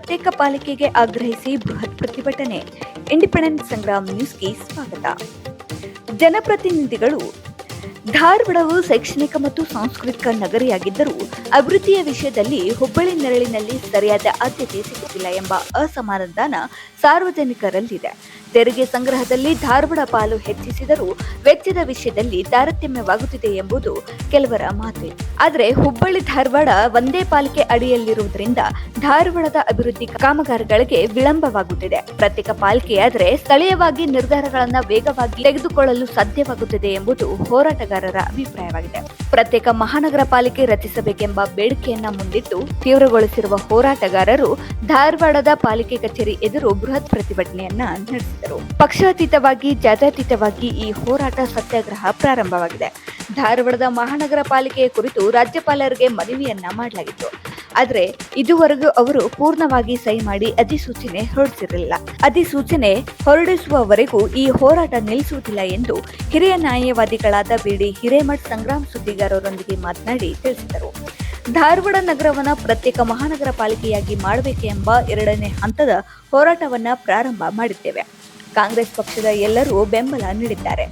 ಪ್ರತ್ಯೇಕ ಪಾಲಿಕೆಗೆ ಆಗ್ರಹಿಸಿ ಬೃಹತ್ ಪ್ರತಿಭಟನೆ. ಇಂಡಿಪೆಂಡೆಂಟ್ ಸಂಗ್ರಾಮ್ ನ್ಯೂಸ್ಗೆ ಸ್ವಾಗತ. ಜನಪ್ರತಿನಿಧಿಗಳು ಧಾರವಾಡವು ಶೈಕ್ಷಣಿಕ ಮತ್ತು ಸಾಂಸ್ಕೃತಿಕ ನಗರಿಯಾಗಿದ್ದರೂ ಅಭಿವೃದ್ಧಿಯ ವಿಷಯದಲ್ಲಿ ಹುಬ್ಬಳ್ಳಿ ನೆರಳಿನಲ್ಲಿ ಸರಿಯಾದ ಆದ್ಯತೆ ಸಿಗುತ್ತಿಲ್ಲ ಎಂಬ ಅಸಮಾಧಾನ ಸಾರ್ವಜನಿಕರಲ್ಲಿದೆ. ತೆರಿಗೆ ಸಂಗ್ರಹದಲ್ಲಿ ಧಾರವಾಡ ಪಾಲು ಹೆಚ್ಚಿಸಿದರೂ ವೆಚ್ಚದ ವಿಷಯದಲ್ಲಿ ತಾರತಮ್ಯವಾಗುತ್ತಿದೆ ಎಂಬುದು ಕೆಲವರ ಮಾತು. ಆದರೆ ಹುಬ್ಬಳ್ಳಿ ಧಾರವಾಡ ಒಂದೇ ಪಾಲಿಕೆ ಅಡಿಯಲ್ಲಿರುವುದರಿಂದ ಧಾರವಾಡದ ಅಭಿವೃದ್ಧಿ ಕಾಮಗಾರಿಗಳಿಗೆ ವಿಳಂಬವಾಗುತ್ತಿದೆ. ಪ್ರತ್ಯೇಕ ಪಾಲಿಕೆಯಾದರೆ ಸ್ಥಳೀಯವಾಗಿ ನಿರ್ಧಾರಗಳನ್ನು ವೇಗವಾಗಿ ತೆಗೆದುಕೊಳ್ಳಲು ಸಾಧ್ಯವಾಗುತ್ತದೆ ಎಂಬುದು ಹೋರಾಟಗಾರರ ಅಭಿಪ್ರಾಯವಾಗಿದೆ. ಪ್ರತ್ಯೇಕ ಮಹಾನಗರ ಪಾಲಿಕೆ ರಚಿಸಬೇಕೆಂಬ ಬೇಡಿಕೆಯನ್ನ ಮುಂದಿಟ್ಟು ತೀವ್ರಗೊಳಿಸಿರುವ ಹೋರಾಟಗಾರರು ಧಾರವಾಡದ ಪಾಲಿಕೆ ಕಚೇರಿ ಎದುರು ಬೃಹತ್ ಪ್ರತಿಭಟನೆಯನ್ನ ನಡೆಸಿದರು. ಪಕ್ಷಾತೀತವಾಗಿ ಜಾತ್ಯತೀತವಾಗಿ ಈ ಹೋರಾಟ ಸತ್ಯಾಗ್ರಹ ಪ್ರಾರಂಭವಾಗಿದೆ. ಧಾರವಾಡದ ಮಹಾನಗರ ಪಾಲಿಕೆಯ ಕುರಿತು ರಾಜ್ಯಪಾಲರಿಗೆ ಮನವಿಯನ್ನ ಮಾಡಲಾಗಿತ್ತು. ಆದರೆ ಇದುವರೆಗೂ ಅವರು ಪೂರ್ಣವಾಗಿ ಸಹಿ ಮಾಡಿ ಅಧಿಸೂಚನೆ ಹೊರಡಿಸಿರಲಿಲ್ಲ. ಅಧಿಸೂಚನೆ ಹೊರಡಿಸುವವರೆಗೂ ಈ ಹೋರಾಟ ನಿಲ್ಲಿಸುವುದಿಲ್ಲ ಎಂದು ಹಿರಿಯ ನ್ಯಾಯವಾದಿಗಳಾದ ಬಿಡಿ ಹಿರೇಮಠ್ ಸಂಗ್ರಾಮ್ ಸುದ್ದಿಗಾರರೊಂದಿಗೆ ಮಾತನಾಡಿ ತಿಳಿಸಿದರು. ಧಾರವಾಡ ನಗರವನ್ನ ಪ್ರತ್ಯೇಕ ಮಹಾನಗರ ಪಾಲಿಕೆಯಾಗಿ ಮಾಡಬೇಕು ಎಂಬ 2ನೇ ಹಂತದ ಹೋರಾಟವನ್ನ ಪ್ರಾರಂಭ ಮಾಡಿದ್ದೇವೆ. ಕಾಂಗ್ರೆಸ್ ಪಕ್ಷದ ಎಲ್ಲರೂ ಬೆಂಬಲ ನೀಡಿದ್ದಾರೆ.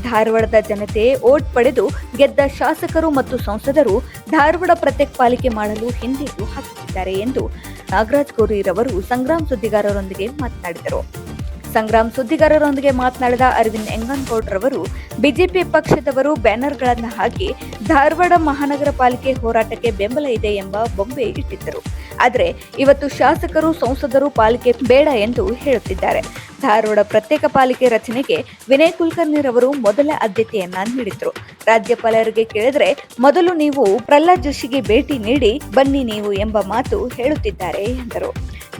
ಧಾರವಾಡದ ಜನತೆ ಓಟ್ ಪಡೆದು ಗೆದ್ದ ಶಾಸಕರು ಮತ್ತು ಸಂಸದರು ಧಾರವಾಡ ಪ್ರತ್ಯೇಕ ಪಾಲಿಕೆ ಮಾಡಲು ಹಿಂದೇಟು ಹಾಕುತ್ತಿದ್ದಾರೆ ಎಂದು ನಾಗರಾಜ್ ಕೋರಿರವರು ಸಂಗ್ರಾಮ್ ಸುದ್ದಿಗಾರರೊಂದಿಗೆ ಮಾತನಾಡಿದರು. ಸಂಗ್ರಾಮ್ ಸುದ್ದಿಗಾರರೊಂದಿಗೆ ಮಾತನಾಡಿದ ಅರವಿಂದ್ ಎಂಗನಗೌಡ್ ರವರು ಬಿಜೆಪಿ ಪಕ್ಷದವರು ಬ್ಯಾನರ್ಗಳನ್ನು ಹಾಕಿ ಧಾರವಾಡ ಮಹಾನಗರ ಪಾಲಿಕೆ ಹೋರಾಟಕ್ಕೆ ಬೆಂಬಲ ಇದೆ ಎಂಬ ಬೊಂಬೆ ಇಟ್ಟಿದ್ದರು. ಆದರೆ ಇವತ್ತು ಶಾಸಕರು ಸಂಸದರು ಪಾಲಿಕೆ ಬೇಡ ಎಂದು ಹೇಳುತ್ತಿದ್ದಾರೆ. ಧಾರವಾಡ ಪ್ರತ್ಯೇಕ ಪಾಲಿಕೆ ರಚನೆಗೆ ವಿನಯ್ ಕುಲಕರ್ಣಿ ರವರು ಮೊದಲ ಆದ್ಯತೆಯನ್ನ ನೀಡಿದ್ರು. ರಾಜ್ಯಪಾಲರಿಗೆ ಕೇಳಿದ್ರೆ ಮೊದಲು ನೀವು ಪ್ರಹ್ಲಾದ್ ಜೋಶಿಗೆ ಭೇಟಿ ನೀಡಿ ಬನ್ನಿ ನೀವು ಎಂಬ ಮಾತು ಹೇಳುತ್ತಿದ್ದಾರೆ ಎಂದರು.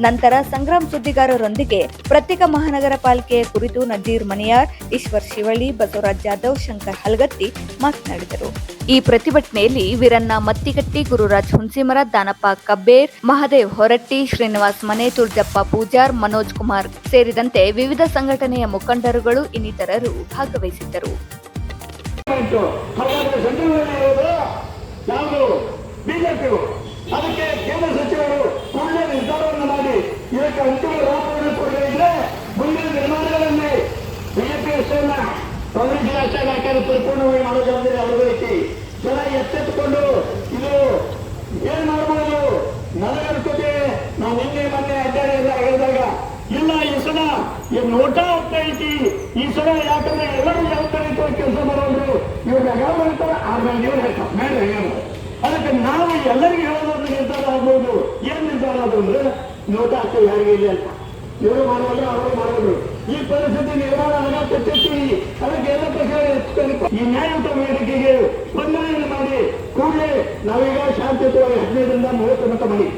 ನಂತರ ಸಂಗ್ರಾಮ್ ಸುದ್ದಿಗಾರರೊಂದಿಗೆ ಪ್ರತ್ಯೇಕ ಮಹಾನಗರ ಪಾಲಿಕೆಯ ಕುರಿತು ನಜೀರ್ ಮನಿಯಾರ್, ಈಶ್ವರ್ ಶಿವಳ್ಳಿ, ಬಸವರಾಜ್ ಜಾಧವ್, ಶಂಕರ್ ಹಲಗತ್ತಿ ಮಾತನಾಡಿದರು. ಈ ಪ್ರತಿಭಟನೆಯಲ್ಲಿ ವೀರಣ್ಣ ಮತ್ತಿಗಟ್ಟಿ, ಗುರುರಾಜ್ ಹುಣಸಿಮರ, ದಾನಪ್ಪ ಕಬ್ಬೇರ್, ಮಹಾದೇವ್ ಹೊರಟ್ಟಿ, ಶ್ರೀನಿವಾಸ್ ಮನೆ, ತುಳಜಪ್ಪ ಪೂಜಾರ್, ಮನೋಜ್ ಕುಮಾರ್ ಸೇರಿದಂತೆ ವಿವಿಧ ಸಂಘಟನೆಯ ಮುಖಂಡರುಗಳು ಇನ್ನಿತರರು ಭಾಗವಹಿಸಿದ್ದರು. ಅದಕ್ಕೆ ಕೇಂದ್ರ ಸಚಿವರು ಕೂಡಲೇ ನಿರ್ಧಾರವನ್ನು ಮಾಡಿ ಇದಕ್ಕೆ ಅಂತಿಮ ರೂಪವನ್ನು ಕೊಡಲಿದ್ರೆ ಮುಂದಿನ ನಿರ್ಮಾಣಗಳಲ್ಲಿ ಬಿಜೆಪಿ ಅಷ್ಟನ್ನ ಕಾಂಗ್ರೆಸ್ ಅಷ್ಟೇ ಹಾಕಿದ್ರೆ ಪರಿಪೂರ್ಣವಾಗಿ ಮಾಡೋ ಜವಾಬ್ದಾರಿ ಅವರಿಗೆ ಜನ ಎಚ್ಚೆತ್ತುಕೊಂಡು ಇದು ಏನ್ ಮಾಡಬಹುದು ನನಗನ್ಕೋತೆ ನಾವು ಮೊನ್ನೆ ಅಡ್ಡಾಡಿ ಎಲ್ಲ ಹೇಳಿದಾಗ ಇಲ್ಲ ಈ ಸಲ ನೋಟ ಆಗ್ತಾ ಐತಿ ಈ ಸಲ ಯಾಕಂದ್ರೆ ಎಲ್ಲರೂ ಜವಾಬ್ದಾರಿ ಕೆಲಸ ಮಾಡೋರು ಇವ್ರು ಯಾವ ಹೇಳ್ತಾರೆ ಆದ್ರೆ ನೀವು ಹೇಳ್ತಾರೆ ಮೇಡ್ರಿ ಏನು ಅದಕ್ಕೆ ನಾವು ಎಲ್ಲರಿಗೂ ಹೇಳೋದೊಂದು ನಿರ್ಧಾರ ಆಗ್ಬೋದು. ಏನ್ ನಿರ್ಧಾರ ಅದು ಅಂದ್ರೆ ನೋಟ ಆಗ್ತದೆ ಯಾರಿಗೆ ಇಲ್ಲ ಅಂತ ಇವರು ಮಾಡೋದು ಅವರು ಮಾಡೋದು ಈ ಪರಿಸ್ಥಿತಿ ನಿರ್ಮಾಣ ಆಗತ್ತಿ ಅದಕ್ಕೆ ಎಲ್ಲ ಪಕ್ಷ ಈ ನ್ಯಾಯಯುತ ವೇದಿಕೆಗೆ ಸ್ಪಂದನೆಯನ್ನು ಮಾಡಿ ಕೂಡಲೇ ನಾವೀಗ ಶಾಂತಿಯುತವಾಗಿ 15ರಿಂದ 30 ಮತ ಮಾಡಿ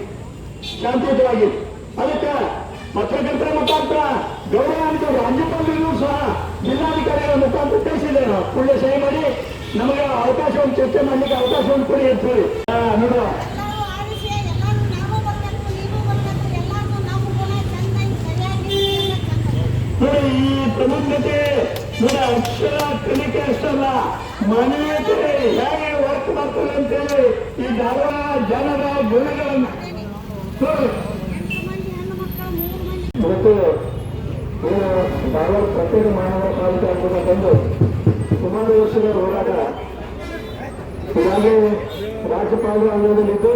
ಶಾಂತಿಯುತವಾಗಿ ಅದಕ್ಕೆ ಪತ್ರಕರ್ತರ ಮುಖಾಂತರ ಗೌರವಾನ್ವಿತ ರಾಜ್ಯಪಾಲರಿಗೂ ಸಹ ಜಿಲ್ಲಾಧಿಕಾರಿಗಳ ಮುಖಾಂತರ ತಿಳಿಸಿದೆ. ನಾವು ಕೂಡಲೇ ಸಹಿ ಮಾಡಿ ನಮಗೆ ಅವಕಾಶವನ್ನು ಚರ್ಚೆ ಮಾಡಲಿಕ್ಕೆ ಅವಕಾಶವನ್ನು ಕೊಡಿ ಅಂತ ಹೇಳಿ ನೋಡುವ ನೋಡಿ ಈ ಪ್ರಬುದ್ಧತೆ ನೋಡಿ ಅಕ್ಷರ ಕಲಿಕೆ ಅಷ್ಟಲ್ಲ ಮಾನವೀಯತೆ ಹೇಗೆ ವರ್ಕ್ ಮಾಡ್ತದೆ ಅಂತೇಳಿ ಈ ಧಾರವಾಡ ಜನರ ಗುಣಗಳನ್ನು ಮತ್ತು ಧಾರವಾಡ ಪ್ರತ್ಯೇಕ ಮಹಾನಗರ ಪಾಲಿಕೆ ಅಂತಕ್ಕಂಥದ್ದು ಸುಮಾರು ವರ್ಷದ ಹೋರಾಟ ಈಗಾಗಲೇ ರಾಜ್ಯಪಾಲರು ಅನ್ನೋದಲ್ಲಿದ್ದು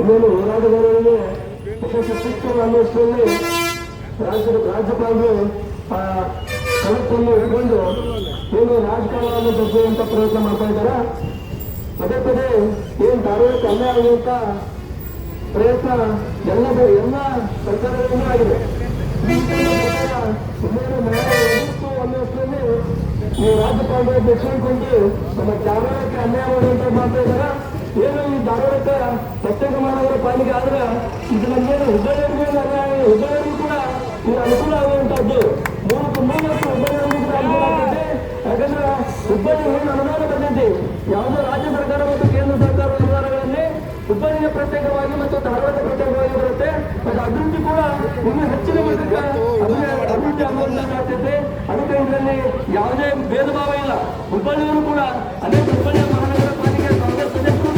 ಇನ್ನೇನು ಹೋರಾಟಗಾರರಿಗೆ ಯಶಸ್ಸು ಸಿಕ್ತು ಅನ್ನೋಷ್ಟರಲ್ಲಿ ರಾಜ್ಯಪಾಲರು ಆ ಕಳಕನ್ನು ಇಟ್ಕೊಂಡು ಏನು ರಾಜಕಾರಣವನ್ನು ಬಗ್ಗುವಂತ ಪ್ರಯತ್ನ ಮಾಡ್ತಾ ಇದ್ದಾರೆ. ಪದೇ ಪದೇ ಏನು ಧಾರವಾಡಕ್ಕೆ ಅನ್ಯಾಯ ಆಗುವಂತ ಪ್ರಯತ್ನ ಎಲ್ಲ ಸರ್ಕಾರಗಳಿಂದ ಆಗಿದೆ. ಅನ್ನೋಷ್ಟರಲ್ಲಿ ಈ ರಾಜ್ಯಪಾಲರು ಬೆಚ್ಚಿಕೊಂಡು ನಮ್ಮ ಧಾರವಾಡಕ್ಕೆ ಅನ್ಯಾಯ ಮಾಡುವಂತ ಮಾಡ್ತಾ ಇದ್ದಾರೆ. ಏನು ಈ ಧಾರವಾಡಕ್ಕೆ ಪ್ರತ್ಯೇಕ ಮಹಾನಗರ ಪಾಲಿಕೆ ಆದ್ರೆ ಇದು ನಮಗೇನು ಹುಬ್ಬಳ್ಳಿಯವರಿಗೂ ಅನ್ಯಾಯ, ಹುಬ್ಬಳ್ಳಿಯವರಿಗೂ ಕೂಡ ಇದು ಅನುಕೂಲ ಆಗುವಂತಹದ್ದು. 3 ಹುಬ್ಬಳ್ಳಿಯವರಿಗೂ ಕೂಡ ಅನುಕೂಲ ಆಗ್ತದೆ. ಯಾಕಂದ್ರೆ ಹುಬ್ಬಳ್ಳಿ ಏನು ಅನುದಾನ ಬಂದೈತಿ ಯಾವುದೋ ರಾಜ್ಯ ಸರ್ಕಾರ ಮತ್ತು ಕೇಂದ್ರ ಸರ್ಕಾರದ ಅನುದಾನಗಳಲ್ಲಿ ಹುಬ್ಬಳ್ಳಿಗೆ ಪ್ರತ್ಯೇಕವಾಗಿ ಮತ್ತು ಧಾರವಾಡ ಪ್ರತ್ಯೇಕವಾಗಿ ಬರುತ್ತೆ. ಮತ್ತು ಅಭಿವೃದ್ಧಿ ಕೂಡ ಇನ್ನೂ ಹೆಚ್ಚಿನ ಮಟ್ಟಕ್ಕೆ ಅಭಿವೃದ್ಧಿ ಆಗ್ತೈತೆ. ಅದಕ್ಕೆ ಇದರಲ್ಲಿ ಯಾವುದೇ ಭೇದ ಭಾವ ಇಲ್ಲ. ಹುಬ್ಬಳ್ಳಿಯವರು ಕೂಡ ಅನೇಕ ಹುಬ್ಬಳ್ಳಿಯ ಮಹಾನಗರ ಪಾಲಿಕೆ ಕಾಂಗ್ರೆಸ್ ಸದಸ್ಯರು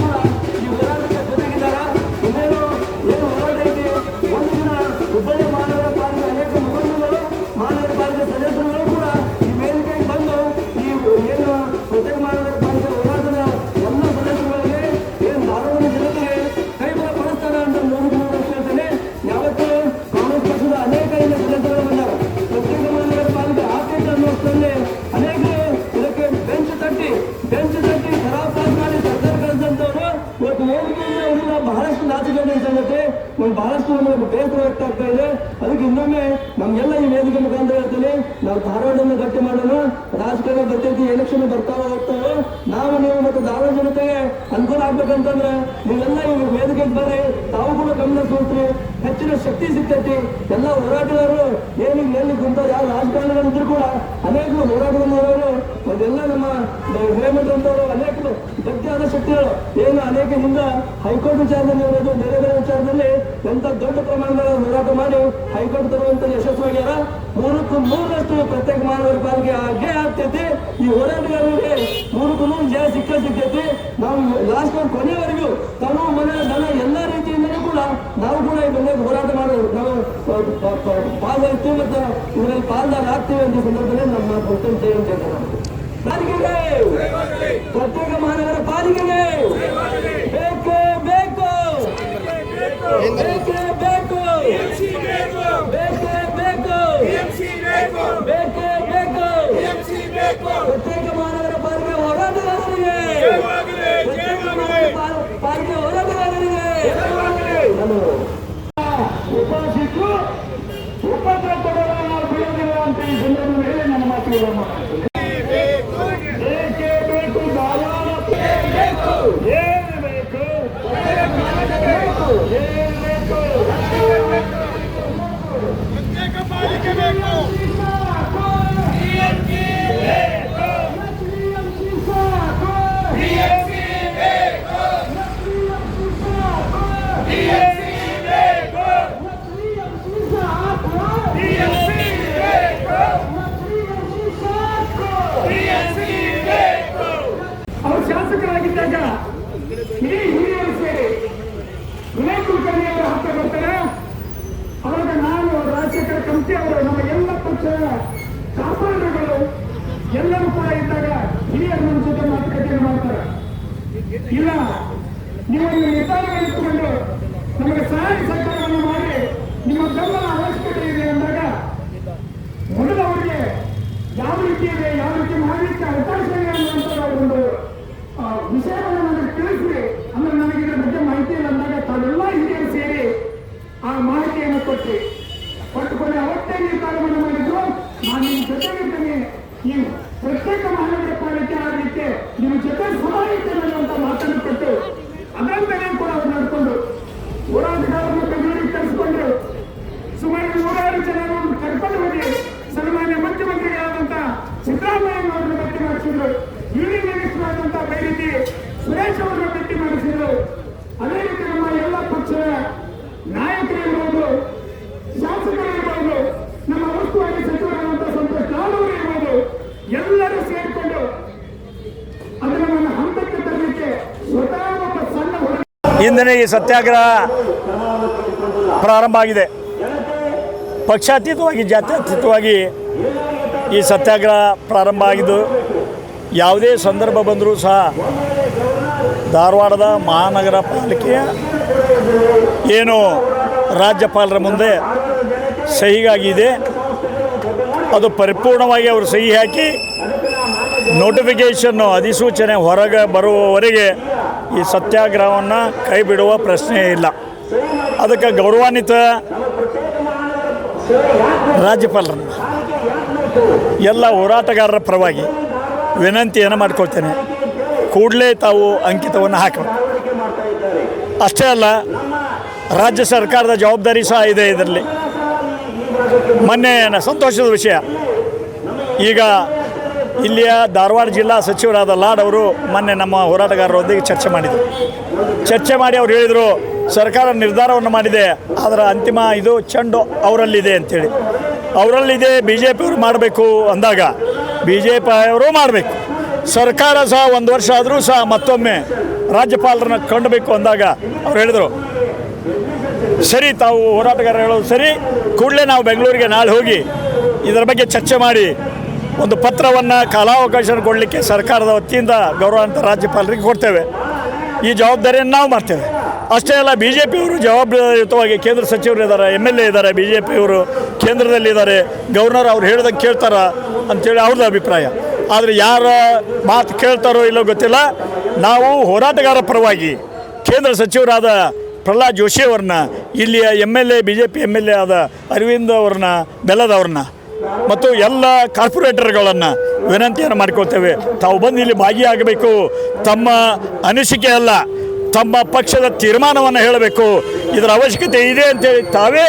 ನಮಗೆ ಬೇಸರ ವ್ಯಕ್ತ ಆಗ್ತಾ ಇದೆ. ಅದಕ್ಕೆ ಇನ್ನೊಮ್ಮೆ ನಮ್ಗೆಲ್ಲ ಈ ವೇದಿಕೆ ಮುಖಾಂತರ ಹೇಳ್ತೀನಿ, ನಾವು ಧಾರವಾಡವನ್ನು ಗಟ್ಟಿ ಮಾಡೋಣ. ರಾಜಕಾರಣ ಬರ್ತೈತಿ, ಎಲೆಕ್ಷನ್ ಬರ್ತಾವೆ ಹೋಗ್ತಾವೆ. ನಾವು ನೀವು ಮತ್ತು ಧಾರವಾಡ ಜನತೆಗೆ ಅನುಕೂಲ ಆಗ್ಬೇಕಂತಂದ್ರೆ ನೀವೆಲ್ಲ ಈ ವೇದಿಕೆಗೆ ಬರ್ರಿ, ತಾವು ಕೂಡ ಗಮನ ಸೂತ್ರಿ, ಹೆಚ್ಚಿನ ಶಕ್ತಿ ಸಿಗ್ತೈತಿ. ಎಲ್ಲ ಹೋರಾಟಗಾರರು ಏನು ಎಲ್ಲಿ ಕುಂತಾರೆ, ಯಾವ ರಾಜಕಾರಣಿಗಳಿದ್ರು ಕೂಡ ಅನೇಕ ಹೋರಾಟಗಳು ಮಾಡೋರು, ಅದೆಲ್ಲ ನಮ್ಮ ಹೇಮಂತವರು ಅನೇಕ ಗಟ್ಟಿಯಾದ ಶಕ್ತಿಗಳು ಏನು ಅನೇಕ ಹಿಂದ ಹೈಕೋರ್ಟ್ ವಿಚಾರದಲ್ಲಿ ಇರೋದು, ಬೇರೆ ಬೇರೆ ವಿಚಾರದಲ್ಲಿ ಎಂತ ದೊಡ್ಡ ಪ್ರಮಾಣದ ಹೋರಾಟ ಮಾಡಿ ಹೈಕೋರ್ಟ್ ತರುವಂತ ಯಶಸ್ವಿಯಾಗ್ಯಾರ. 3% ಪ್ರತ್ಯೇಕ ಮಹಾನಗರ ಪಾಲಿಕೆ ಆಗೇ ಆಗ್ತೈತಿ. ಈ ಹೋರಾಟಗಾರರಿಗೆ 3% ಜಯ ಸಿಗ್ತೈತಿ. ನಾವು ಲಾಸ್ಟ್ ಕೊನೆಯವರೆಗೂ ತಮ್ಮ ಮನೆ ದನ ಎಲ್ಲ ರೀತಿಯಿಂದಲೂ ಕೂಡ ನಾವು ಕೂಡ ಈ ಬಂದಾಗ ಹೋರಾಟ ಮಾಡೋದು, ನಾವು ಪಾಲ್ಗೊಳ್ತೀವಿ ಮತ್ತು ಇದರಲ್ಲಿ ಪಾಲ್ದಾರ ಆಗ್ತೀವಿ ಅಂತ ಸಂದರ್ಭದಲ್ಲಿ ನಮ್ಮ ಪಾಲಿಕೆಗೆ, ಪ್ರತ್ಯೇಕ ಮಹಾನಗರ ಪಾಲಿಕೆಗೆ ಬೇಕೇ ಬೇಕು, ಬೇಕೇ ಬೇಕು, ಬೇಕೇ ಬೇಕು, ಬೇಕೇ ಬೇಕು, ಪ್ರತ್ಯೇಕ ಮಹಾನಗರ ಪಾಲಿಕೆ ಹೋರಾಟಗಾರರಿಗೆ, ಪ್ರತ್ಯೇಕ ಮಹಾನಗರ ಪಾಲಿಕೆ ಹೋರಾಟಗಾರರಿಗೆ ಉಪಸ್ಥಿತರು ಉಪದ್ರ ಕೊಡೋಣ ನಾವು ಬಿಡೋದಿಲ್ಲ ಅಂತ ಈ ಸಂದರ್ಭ ಮೇಲೆ ನನ್ನ ಮಾತುಗಳನ್ನು ಬೇಕೇ ಬೇಕು, ಧಾರವಾಡ ಬೇಕು, ಏನು ಬೇಕು, ಏನು ಬೇಕು, ಪ್ರತ್ಯೇಕ ಪಾಲಿಕೆ ಬೇಕು. ಅವರು ಶಾಸಕರಾಗಿದ್ದಾಗ ಇಡೀ ಹಿರಿಯರು ಸೇರಿ ವಿನಯ್ ಕುಲಕರ್ಣಿ ಅವರ ಹತ್ತ ಬರ್ತಾರೆ. ಅವಾಗ ನಾನು ರಾಜಶೇಖರ ಕಂಪ್ತಿ ಅವರು, ನಮ್ಮ ಎಲ್ಲ ಪಕ್ಷದ ಕಾಪಾಡಗಳು ಎಲ್ಲರೂ ಕೂಡ ಇದ್ದಾಗ ಹಿರಿಯರು ನಮ್ಮ ಜೊತೆ ಮಾತುಕತೆಯನ್ನು ಮಾಡ್ತಾರೆ. ಇಲ್ಲ, ನೀವೊಂದು ನಿರ್ಧಾರಗಳಿಟ್ಟುಕೊಂಡು ನಮಗೆ ಸಹಾಯ ಸಹಕಾರವನ್ನು ಮಾಡಿ ನಿಮ್ಮ ಬೆಂಬಲ ಅವಶ್ಯಕತೆ ಇದೆ ಅಂದಾಗ ಮೊದಲವರಿಗೆ ಯಾವ ರೀತಿ ಇದೆ, ಯಾವ ರೀತಿ ಮಾಡಲಿಕ್ಕೆ ಅವಕಾಶ ಇದೆ ಅನ್ನುವಂಥ ಒಂದು ವಿಷಯವನ್ನು ನನಗೆ ತಿಳಿಸಿ, ಅಂದ್ರೆ ನನಗೆ ಇದರ ಬಗ್ಗೆ ಮಾಹಿತಿ ಇಲ್ಲ ಅಂದಾಗ ತಾವೆಲ್ಲ ಹಿರಿಯರು ಸೇರಿ ಆ ಮಾಹಿತಿಯನ್ನು ಕೊಟ್ಟುಕೊಂಡು ಅವತ್ತೇ ನಿರ್ಧಾರವನ್ನು ಮಾಡಿದ್ರು. ನಾನು ನಿಮ್ಮ ಜೊತೆಗಿದ್ದೇನೆ, ಈ ಪ್ರತ್ಯೇಕ ಮಹಾನಗರ ಪಾಲಿಕೆ ಆಗಲಿಕ್ಕೆ ನಿಮ್ಮ ಜೊತೆ ಸಮಾಹಿತೇನೆ ಅನ್ನುವಂಥ ಮಾತನ್ನು ಕೊಟ್ಟು ಅದರಂತೆಯೇ ಕೂಡ ಅವರು ನಡ್ಕೊಂಡು ಹೋರಾಟಗಾರರನ್ನು ಬೆಂಗಳೂರಿಗೆ ಕರೆಸಿಕೊಂಡ್ರು. ಸುಮಾರು 106 ಜನರನ್ನು ಕರ್ಕೊಂಡು ಹೋಗಿ ಸನ್ಮಾನ್ಯ ಮುಖ್ಯಮಂತ್ರಿಗಳಾದಂಥ ಸಿದ್ದರಾಮಯ್ಯ ಅವರನ್ನು ಭೇಟಿ ಮಾಡಿಸಿದ್ರು. ಯೂನಿಯನ್ ಮಿನಿಸ್ಟರ್ ಆದಂಥ ಬೈರತಿ ಸುರೇಶ್ ಅವರನ್ನು ಭೇಟಿ ಮಾಡಿಸಿದ್ರು. ಅದೇ ರೀತಿ ನಮ್ಮ ಎಲ್ಲ ಪಕ್ಷದ ನಾಯಕರಿರ್ಬೋದು, ಶಾಸಕರಿರ್ಬೋದು, ನಮ್ಮ ಉಸ್ತುವಾರಿ ಸಚಿವರಾದಂಥ ಸಂತೋಷ್ ಲಾಲ್ ಅವರು ಇರ್ಬೋದು, ಎಲ್ಲರೂ ಸೇರಿಕೊಂಡು ಅದನ್ನು ಹಂತಕ್ಕೆ ತರಲಿಕ್ಕೆ ಸ್ವತಃ ಒಬ್ಬ ಸಣ್ಣ ಇಂದಿನ ಈ ಸತ್ಯಾಗ್ರಹ ಪ್ರಾರಂಭ ಆಗಿದೆ. ಪಕ್ಷಾತೀತವಾಗಿ ಜಾತ್ಯತೀತವಾಗಿ ಈ ಸತ್ಯಾಗ್ರಹ ಪ್ರಾರಂಭ ಆಗಿದ್ದು, ಯಾವುದೇ ಸಂದರ್ಭ ಬಂದರೂ ಸಹ ಧಾರವಾಡದ ಮಹಾನಗರ ಪಾಲಿಕೆಯ ಏನು ರಾಜ್ಯಪಾಲರ ಮುಂದೆ ಸಹಿಗಾಗಿದೆ, ಅದು ಪರಿಪೂರ್ಣವಾಗಿ ಅವರು ಸಹಿ ಹಾಕಿ ನೋಟಿಫಿಕೇಷನ್ನು ಅಧಿಸೂಚನೆ ಹೊರಗೆ ಬರುವವರೆಗೆ ಈ ಸತ್ಯಾಗ್ರಹವನ್ನು ಕೈ ಬಿಡುವ ಪ್ರಶ್ನೆ ಇಲ್ಲ. ಅದಕ್ಕೆ ಗೌರವಾನ್ವಿತ ರಾಜ್ಯಪಾಲರನ್ನು ಎಲ್ಲ ಹೋರಾಟಗಾರರ ಪರವಾಗಿ ವಿನಂತಿಯನ್ನು ಮಾಡ್ಕೊಳ್ತೇನೆ, ಕೂಡಲೇ ತಾವು ಅಂಕಿತವನ್ನು ಹಾಕಬೇಕು. ಅಷ್ಟೇ ಅಲ್ಲ, ರಾಜ್ಯ ಸರ್ಕಾರದ ಜವಾಬ್ದಾರಿ ಸಹ ಇದೆ ಇದರಲ್ಲಿ. ಮೊನ್ನೆ ಸಂತೋಷದ ವಿಷಯ, ಈಗ ಇಲ್ಲಿಯ ಧಾರವಾಡ ಜಿಲ್ಲಾ ಸಚಿವರಾದ ಲಾಡ್ ಅವರು ಮೊನ್ನೆ ನಮ್ಮ ಹೋರಾಟಗಾರರೊಂದಿಗೆ ಚರ್ಚೆ ಮಾಡಿ ಅವ್ರು ಹೇಳಿದರು, ಸರ್ಕಾರ ನಿರ್ಧಾರವನ್ನು ಮಾಡಿದೆ, ಅದರ ಅಂತಿಮ ಇದು ಚೆಂಡು ಅವರಲ್ಲಿದೆ ಅಂಥೇಳಿ. ಅವರಲ್ಲಿದೆ, ಬಿ ಜೆ ಪಿಯವರು ಮಾಡಬೇಕು ಅಂದಾಗ ಬಿ ಜೆ ಪಿಯವರು ಮಾಡಬೇಕು, ಸರ್ಕಾರ ಸಹ 1 ವರ್ಷ ಆದರೂ ಸಹ ಮತ್ತೊಮ್ಮೆ ರಾಜ್ಯಪಾಲರನ್ನ ಕಂಡಬೇಕು ಅಂದಾಗ ಅವ್ರು ಹೇಳಿದರು, ಸರಿ ತಾವು ಹೋರಾಟಗಾರರು ಹೇಳೋದು ಸರಿ, ಕೂಡಲೇ ನಾವು ಬೆಂಗಳೂರಿಗೆ ನಾಳೆ ಹೋಗಿ ಇದರ ಬಗ್ಗೆ ಚರ್ಚೆ ಮಾಡಿ ಒಂದು ಪತ್ರವನ್ನು ಕಾಲಾವಕಾಶ ಕೊಡಲಿಕ್ಕೆ ಸರ್ಕಾರದ ವತಿಯಿಂದ ಗೌರವಾನ್ವಿತ ರಾಜ್ಯಪಾಲರಿಗೆ ಕೊಡ್ತೇವೆ, ಈ ಜವಾಬ್ದಾರಿಯನ್ನು ನಾವು ಮಾಡ್ತೇವೆ. ಅಷ್ಟೇ ಅಲ್ಲ, ಬಿ ಜೆ ಪಿಯವರು ಜವಾಬ್ದಾರಿಯುತವಾಗಿ ಕೇಂದ್ರ ಸಚಿವರು ಇದ್ದಾರೆ, MLA ಇದ್ದಾರೆ, ಬಿ ಜೆ ಪಿಯವರು ಕೇಂದ್ರದಲ್ಲಿದ್ದಾರೆ, ಗವರ್ನರ್ ಅವ್ರು ಹೇಳ್ದಂಗೆ ಕೇಳ್ತಾರ ಅಂಥೇಳಿ ಅವ್ರದ್ದು ಅಭಿಪ್ರಾಯ. ಆದರೆ ಯಾರ ಮಾತು ಕೇಳ್ತಾರೋ ಇಲ್ಲೋ ಗೊತ್ತಿಲ್ಲ. ನಾವು ಹೋರಾಟಗಾರ ಪರವಾಗಿ ಕೇಂದ್ರ ಸಚಿವರಾದ ಪ್ರಹ್ಲಾದ್ ಜೋಶಿ ಅವ್ರನ್ನ, ಇಲ್ಲಿಯ MLA BJP MLA ಆದ ಅರವಿಂದ್ ಅವ್ರನ್ನ, ಬೆಲ್ಲದವ್ರನ್ನ ಮತ್ತು ಎಲ್ಲ ಕಾರ್ಪೊರೇಟರ್ಗಳನ್ನು ವಿನಂತಿಯನ್ನು ಮಾಡ್ಕೊಳ್ತೇವೆ. ತಾವು ಬಂದು ಇಲ್ಲಿ ಭಾಗಿಯಾಗಬೇಕು. ತಮ್ಮ ಅನಿಸಿಕೆ ಅಲ್ಲ, ತಮ್ಮ ಪಕ್ಷದ ತೀರ್ಮಾನವನ್ನು ಹೇಳಬೇಕು. ಇದರ ಅವಶ್ಯಕತೆ ಇದೆ ಅಂತೇಳಿ ತಾವೇ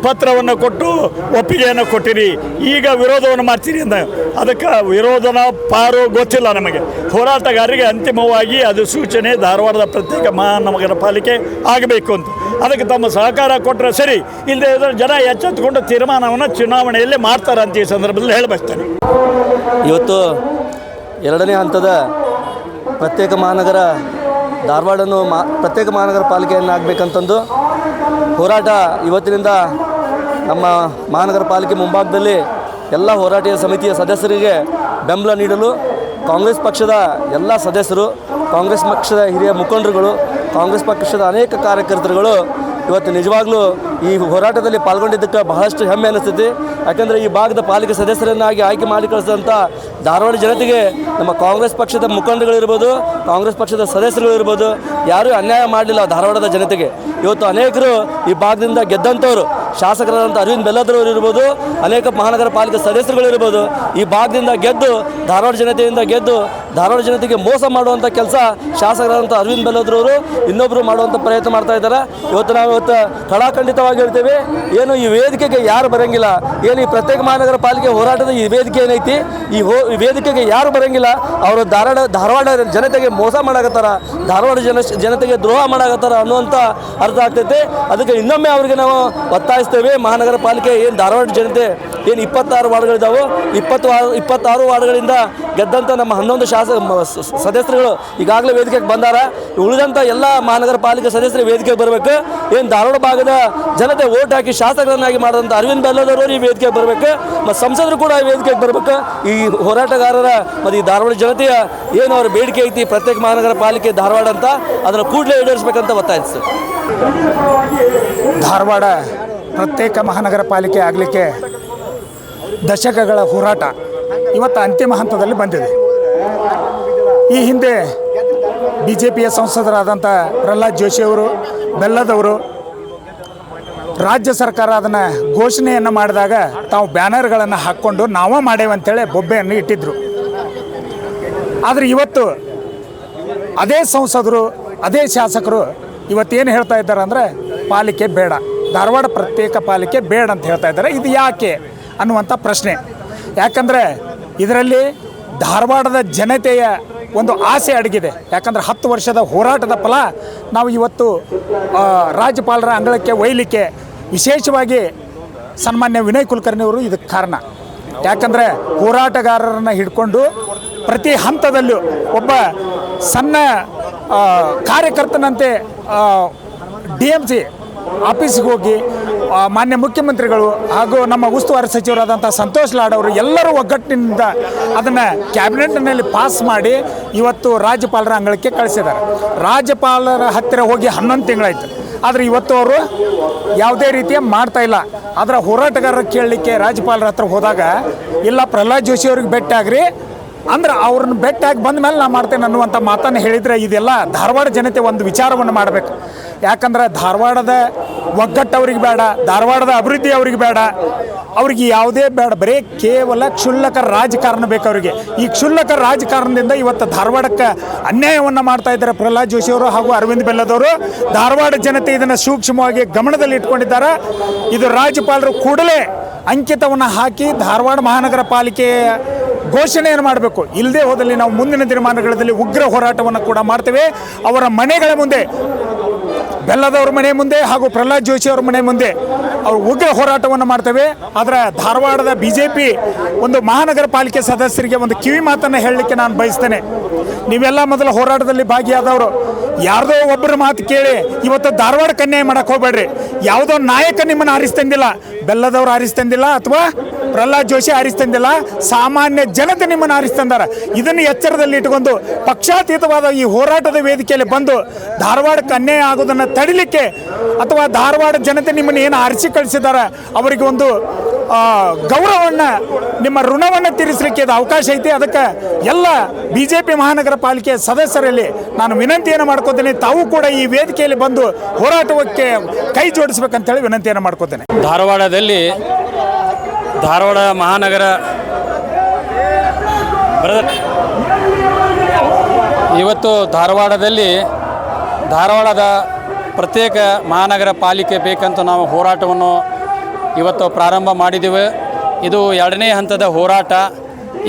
ಪತ್ರವನ್ನು ಕೊಟ್ಟು ಒಪ್ಪಿಗೆಯನ್ನು ಕೊಟ್ಟಿರಿ. ಈಗ ವಿರೋಧವನ್ನು ಮಾಡ್ತೀರಿ ಅಂತ. ಅದಕ್ಕೆ ವಿರೋಧನ ಪಾರು ಗೊತ್ತಿಲ್ಲ ನಮಗೆ. ಹೋರಾಟಗಾರರಿಗೆ ಅಂತಿಮವಾಗಿ ಅದು ಸೂಚನೆ ಧಾರವಾಡದ ಪ್ರತ್ಯೇಕ ಮಹಾನಗರ ಪಾಲಿಕೆ ಆಗಬೇಕು ಅಂತ. ಅದಕ್ಕೆ ತಮ್ಮ ಸಹಕಾರ ಕೊಟ್ಟರೆ ಸರಿ, ಇಲ್ಲದೆ ಇದ್ರೆ ಜನ ಎಚ್ಚೆತ್ತುಕೊಂಡು ತೀರ್ಮಾನವನ್ನು ಚುನಾವಣೆಯಲ್ಲೇ ಮಾಡ್ತಾರೆ ಅಂತ ಈ ಸಂದರ್ಭದಲ್ಲಿ ಹೇಳಬಯಸ್ತೇನೆ. ಇವತ್ತು 2ನೇ ಹಂತದ ಪ್ರತ್ಯೇಕ ಮಹಾನಗರ ಧಾರವಾಡನ್ನು ಪ್ರತ್ಯೇಕ ಮಹಾನಗರ ಪಾಲಿಕೆಯನ್ನು ಆಗಬೇಕಂತಂದು ಹೋರಾಟ ಇವತ್ತಿನಿಂದ ನಮ್ಮ ಮಹಾನಗರ ಪಾಲಿಕೆ ಮುಂಭಾಗದಲ್ಲಿ ಎಲ್ಲ ಹೋರಾಟ ಸಮಿತಿಯ ಸದಸ್ಯರಿಗೆ ಬೆಂಬಲ ನೀಡಲು ಕಾಂಗ್ರೆಸ್ ಪಕ್ಷದ ಎಲ್ಲ ಸದಸ್ಯರು, ಕಾಂಗ್ರೆಸ್ ಪಕ್ಷದ ಹಿರಿಯ ಮುಖಂಡರುಗಳು, ಕಾಂಗ್ರೆಸ್ ಪಕ್ಷದ ಅನೇಕ ಕಾರ್ಯಕರ್ತರುಗಳು ಇವತ್ತು ನಿಜವಾಗ್ಲೂ ಈ ಹೋರಾಟದಲ್ಲಿ ಪಾಲ್ಗೊಂಡಿದ್ದಕ್ಕೆ ಬಹಳಷ್ಟು ಹೆಮ್ಮೆ ಅನಿಸ್ತೈತಿ. ಯಾಕಂದರೆ ಈ ಭಾಗದ ಪಾಲಿಕೆ ಸದಸ್ಯರನ್ನಾಗಿ ಆಯ್ಕೆ ಮಾಡಿ ಕಳಿಸಿದಂಥ ಧಾರವಾಡ ಜನತೆಗೆ ನಮ್ಮ ಕಾಂಗ್ರೆಸ್ ಪಕ್ಷದ ಮುಖಂಡಗಳಿರ್ಬೋದು, ಕಾಂಗ್ರೆಸ್ ಪಕ್ಷದ ಸದಸ್ಯರುಗಳಿರ್ಬೋದು, ಯಾರೂ ಅನ್ಯಾಯ ಮಾಡಲಿಲ್ಲ ಧಾರವಾಡದ ಜನತೆಗೆ. ಇವತ್ತು ಅನೇಕರು ಈ ಭಾಗದಿಂದ ಗೆದ್ದಂಥವ್ರು, ಶಾಸಕರಾದಂಥ ಅರವಿಂದ್ ಬೆಲ್ಲದರವರು ಇರ್ಬೋದು, ಅನೇಕ ಮಹಾನಗರ ಪಾಲಿಕೆ ಸದಸ್ಯರುಗಳಿರ್ಬೋದು, ಈ ಭಾಗದಿಂದ ಗೆದ್ದು ಧಾರವಾಡ ಜನತೆಯಿಂದ ಗೆದ್ದು ಧಾರವಾಡ ಜನತೆಗೆ ಮೋಸ ಮಾಡುವಂಥ ಕೆಲಸ ಶಾಸಕರಾದಂಥ ಅರವಿಂದ್ ಬೆಲ್ಲದರವರು ಇನ್ನೊಬ್ಬರು ಮಾಡುವಂಥ ಪ್ರಯತ್ನ ಮಾಡ್ತಾ ಇದ್ದಾರೆ. ಇವತ್ತು ನಾವು ಖಡಾಖಂಡಿತವಾಗಿ ಹೇಳ್ತೇವೆ, ಏನು ಈ ವೇದಿಕೆಗೆ ಯಾರು ಬರೋಂಗಿಲ್ಲ, ಏನು ಈ ಪ್ರತ್ಯೇಕ ಮಹಾನಗರ ಪಾಲಿಕೆ ಹೋರಾಟದ ಈ ವೇದಿಕೆ ಏನೈತಿ, ಈ ವೇದಿಕೆಗೆ ಯಾರು ಬರೋಂಗಿಲ್ಲ. ಅವರು ಧಾರವಾಡ ಜನತೆಗೆ ಮೋಸ ಮಾಡಾಕತ್ತಾರ, ಧಾರವಾಡ ಜನತೆಗೆ ದ್ರೋಹ ಮಾಡಾಕತ್ತಾರ ಅನ್ನುವಂಥ ಅರ್ಥ ಆಗ್ತೈತೆ. ಅದಕ್ಕೆ ಇನ್ನೊಮ್ಮೆ ಅವರಿಗೆ ನಾವು ಒತ್ತಾಯಿಸ್ತೇವೆ. ಮಹಾನಗರ ಪಾಲಿಕೆ ಏನು ಧಾರವಾಡ ಜನತೆ ಏನು 26 ವಾರ್ಡ್ಗಳಿದ್ದಾವೆ, 26 ವಾರ್ಡ್ಗಳಿಂದ ಗೆದ್ದಂಥ ನಮ್ಮ 11 ಸದಸ್ಯರುಗಳು ಈಗಾಗಲೇ ವೇದಿಕೆಗೆ ಬಂದಾರ. ಉಳಿದಂಥ ಎಲ್ಲ ಮಹಾನಗರ ಪಾಲಿಕೆ ಸದಸ್ಯರು ವೇದಿಕೆಗೆ ಬರಬೇಕು. ಏನು ಧಾರವಾಡ ಭಾಗದ ಜನತೆ ಓಟ್ ಹಾಕಿ ಶಾಸಕರನ್ನಾಗಿ ಮಾಡಿದಂಥ ಅರವಿಂದ್ ಬೆಲ್ಲದವರು ಈ ವೇದಿಕೆಗೆ ಬರಬೇಕು. ಮತ್ತು ಸಂಸದರು ಕೂಡ ಈ ವೇದಿಕೆಗೆ ಬರಬೇಕು. ಈ ಹೋರಾಟಗಾರರ ಮತ್ತು ಈ ಧಾರವಾಡ ಜನತೆಯ ಏನು ಅವ್ರ ಬೇಡಿಕೆ ಐತಿ ಪ್ರತ್ಯೇಕ ಮಹಾನಗರ ಪಾಲಿಕೆ ಧಾರವಾಡ ಅಂತ, ಅದನ್ನು ಕೂಡಲೇ ಈಡೇರಿಸಬೇಕಂತ ಒತ್ತಾಯಿಸ್ತು. ಧಾರವಾಡ ಪ್ರತ್ಯೇಕ ಮಹಾನಗರ ಪಾಲಿಕೆ ಆಗಲಿಕ್ಕೆ ದಶಕಗಳ ಹೋರಾಟ ಇವತ್ತು ಅಂತಿಮ ಹಂತದಲ್ಲಿ ಬಂದಿದೆ. ಈ ಹಿಂದೆ BJPಯ ಸಂಸದರಾದಂಥ ಪ್ರಹ್ಲಾದ್ ಜೋಶಿ ಅವರು, ಬೆಲ್ಲದವರು ರಾಜ್ಯ ಸರ್ಕಾರ ಅದನ್ನು ಘೋಷಣೆಯನ್ನು ಮಾಡಿದಾಗ ತಾವು ಬ್ಯಾನರ್ಗಳನ್ನು ಹಾಕ್ಕೊಂಡು ನಾವೇ ಮಾಡೇವೆ ಅಂತೇಳಿ ಬೊಬ್ಬೆಯನ್ನು ಇಟ್ಟಿದ್ದರು. ಆದರೆ ಇವತ್ತು ಅದೇ ಸಂಸದರು, ಅದೇ ಶಾಸಕರು ಇವತ್ತೇನು ಹೇಳ್ತಾ ಇದ್ದಾರೆ ಅಂದರೆ ಪಾಲಿಕೆ ಬೇಡ, ಧಾರವಾಡ ಪ್ರತ್ಯೇಕ ಪಾಲಿಕೆ ಬೇಡ ಅಂತ ಹೇಳ್ತಾ ಇದ್ದಾರೆ. ಇದು ಯಾಕೆ ಅನ್ನುವಂಥ ಪ್ರಶ್ನೆ. ಯಾಕಂದರೆ ಇದರಲ್ಲಿ ಧಾರವಾಡದ ಜನತೆಯ ಒಂದು ಆಸೆ ಅಡಗಿದೆ. ಯಾಕಂದರೆ 10 ವರ್ಷದ ಹೋರಾಟದ ಫಲ ನಾವು ಇವತ್ತು ರಾಜ್ಯಪಾಲರ ಅಂಗಳಕ್ಕೆ ಒಯ್ಯಲಿಕ್ಕೆ ವಿಶೇಷವಾಗಿ ಸನ್ಮಾನ್ಯ ವಿನಯ್ ಕುಲಕರ್ಣಿ ಅವರು ಇದಕ್ಕೆ ಕಾರಣ. ಯಾಕಂದರೆ ಹೋರಾಟಗಾರರನ್ನು ಹಿಡ್ಕೊಂಡು ಪ್ರತಿ ಹಂತದಲ್ಲೂ ಒಬ್ಬ ಸಣ್ಣ ಕಾರ್ಯಕರ್ತನಂತೆ DMC ಆಫೀಸಿಗೆ ಹೋಗಿ ಮಾನ್ಯ ಮುಖ್ಯಮಂತ್ರಿಗಳು ಹಾಗೂ ನಮ್ಮ ಉಸ್ತುವಾರಿ ಸಚಿವರಾದಂಥ ಸಂತೋಷ್ ಲಾಡ್ ಅವರು ಎಲ್ಲರೂ ಒಗ್ಗಟ್ಟಿನಿಂದ ಅದನ್ನು ಕ್ಯಾಬಿನೆಟ್ನಲ್ಲಿ ಪಾಸ್ ಮಾಡಿ ಇವತ್ತು ರಾಜ್ಯಪಾಲರ ಅಂಗಳಕ್ಕೆ ಕಳಿಸಿದ್ದಾರೆ. ರಾಜ್ಯಪಾಲರ ಹತ್ತಿರ ಹೋಗಿ 11 ತಿಂಗಳಾಯಿತು. ಆದರೆ ಇವತ್ತು ಅವರು ಯಾವುದೇ ರೀತಿಯ ಮಾಡ್ತಾ ಇಲ್ಲ. ಅದರ ಹೋರಾಟಗಾರರ ಕೇಳಲಿಕ್ಕೆ ರಾಜ್ಯಪಾಲರ ಹತ್ರ ಹೋದಾಗ ಇಲ್ಲ ಪ್ರಹ್ಲಾದ್ ಜೋಶಿ ಅವ್ರಿಗೆ ಭೇಟಿಯಾಗ್ರಿ ಅಂದ್ರೆ ಅವ್ರನ್ನ ಭೇಟಿಯಾಗಿ ಬಂದ ಮೇಲೆ ನಾನು ಮಾಡ್ತೇನೆ ಅನ್ನುವಂಥ ಮಾತನ್ನು ಹೇಳಿದರೆ ಇದೆಲ್ಲ ಧಾರವಾಡ ಜನತೆ ಒಂದು ವಿಚಾರವನ್ನು ಮಾಡಬೇಕು. ಯಾಕಂದ್ರೆ ಧಾರವಾಡದ ಒಗ್ಗಟ್ಟು ಅವ್ರಿಗೆ ಬೇಡ, ಧಾರವಾಡದ ಅಭಿವೃದ್ಧಿ ಅವ್ರಿಗೆ ಬೇಡ, ಅವ್ರಿಗೆ ಯಾವುದೇ ಬೇಡ, ಬರೀ ಕೇವಲ ಕ್ಷುಲ್ಲಕ ರಾಜಕಾರಣ ಬೇಕು ಅವರಿಗೆ. ಈ ಕ್ಷುಲ್ಲಕ ರಾಜಕಾರಣದಿಂದ ಇವತ್ತು ಧಾರವಾಡಕ್ಕೆ ಅನ್ಯಾಯವನ್ನು ಮಾಡ್ತಾ ಇದ್ದಾರೆ ಪ್ರಹ್ಲಾದ್ ಜೋಶಿ ಅವರು ಹಾಗೂ ಅರವಿಂದ್ ಬೆಲ್ಲದವರು. ಧಾರವಾಡ ಜನತೆ ಇದನ್ನು ಸೂಕ್ಷ್ಮವಾಗಿ ಗಮನದಲ್ಲಿ ಇಟ್ಕೊಂಡಿದ್ದಾರೆ. ಇದು ರಾಜ್ಯಪಾಲರು ಕೂಡಲೇ ಅಂಕಿತವನ್ನು ಹಾಕಿ ಧಾರವಾಡ ಮಹಾನಗರ ಪಾಲಿಕೆಯ ಘೋಷಣೆಯನ್ನು ಮಾಡಬೇಕು. ಇಲ್ಲದೆ ಹೋದಲ್ಲಿ ನಾವು ಮುಂದಿನ ದಿನಮಾನಗಳಲ್ಲಿ ಉಗ್ರ ಹೋರಾಟವನ್ನು ಕೂಡ ಮಾಡ್ತೇವೆ. ಅವರ ಮನೆಗಳ ಮುಂದೆ, ಬೆಲ್ಲದವ್ರ ಮನೆ ಮುಂದೆ ಹಾಗೂ ಪ್ರಹ್ಲಾದ್ ಜೋಶಿ ಅವ್ರ ಮನೆ ಮುಂದೆ ಅವರು ಉಗ್ರ ಹೋರಾಟವನ್ನು ಮಾಡ್ತೇವೆ. ಆದರೆ ಧಾರವಾಡದ BJP ಒಂದು ಮಹಾನಗರ ಪಾಲಿಕೆ ಸದಸ್ಯರಿಗೆ ಒಂದು ಕಿವಿ ಮಾತನ್ನು ಹೇಳಲಿಕ್ಕೆ ನಾನು ಬಯಸ್ತೇನೆ. ನೀವೆಲ್ಲ ಮೊದಲ ಹೋರಾಟದಲ್ಲಿ ಭಾಗಿಯಾದವರು, ಯಾರ್ದೋ ಒಬ್ಬರ ಮಾತು ಕೇಳಿ ಇವತ್ತು ಧಾರವಾಡಕ್ಕೆ ಅನ್ಯಾಯ ಮಾಡಕ್ಕೆ ಹೋಗ್ಬೇಡ್ರಿ. ಯಾವುದೋ ನಾಯಕ ನಿಮ್ಮನ್ನು ಆರಿಸ್ತಂದಿಲ್ಲ, ಬೆಲ್ಲದವ್ರು ಆರಿಸ್ತಂದಿಲ್ಲ ಅಥವಾ ಪ್ರಹ್ಲಾದ್ ಜೋಶಿ ಆರಿಸ್ತಂದಿಲ್ಲ, ಸಾಮಾನ್ಯ ಜನತೆ ನಿಮ್ಮನ್ನು ಆರಿಸ್ತಂದಾರ. ಇದನ್ನು ಎಚ್ಚರದಲ್ಲಿ ಇಟ್ಟುಕೊಂಡು ಪಕ್ಷಾತೀತವಾದ ಈ ಹೋರಾಟದ ವೇದಿಕೆಯಲ್ಲಿ ಬಂದು ಧಾರವಾಡಕ್ಕೆ ಅನ್ಯಾಯ ಆಗೋದನ್ನು ತಡಿಲಿಕ್ಕೆ ಅಥವಾ ಧಾರವಾಡ ಜನತೆ ನಿಮ್ಮನ್ನು ಏನು ಆರಿಸಿ ಕಳಿಸಿದ್ದಾರೆ ಅವರಿಗೆ ಒಂದು ಗೌರವವನ್ನು, ನಿಮ್ಮ ಋಣವನ್ನು ತೀರಿಸಲಿಕ್ಕೆ ಇದು ಅವಕಾಶ ಐತಿ. ಅದಕ್ಕೆ ಎಲ್ಲ BJP ಮಹಾನಗರ ಪಾಲಿಕೆ ಸದಸ್ಯರಲ್ಲಿ ನಾನು ವಿನಂತಿಯನ್ನು ಮಾಡ್ಕೋತೇನೆ, ತಾವು ಕೂಡ ಈ ವೇದಿಕೆಯಲ್ಲಿ ಬಂದು ಹೋರಾಟಕ್ಕೆ ಕೈ ಜೋಡಿಸ್ಬೇಕಂತೇಳಿ ವಿನಂತಿಯನ್ನು ಮಾಡ್ಕೋತೇನೆ. ಧಾರವಾಡ ಮಹಾನಗರ ಇವತ್ತು ಧಾರವಾಡದ ಪ್ರತ್ಯೇಕ ಮಹಾನಗರ ಪಾಲಿಕೆ ಬೇಕಂತ ನಾವು ಹೋರಾಟವನ್ನು ಇವತ್ತು ಪ್ರಾರಂಭ ಮಾಡಿದ್ದೇವೆ. ಇದು 2ನೇ ಹಂತದ ಹೋರಾಟ.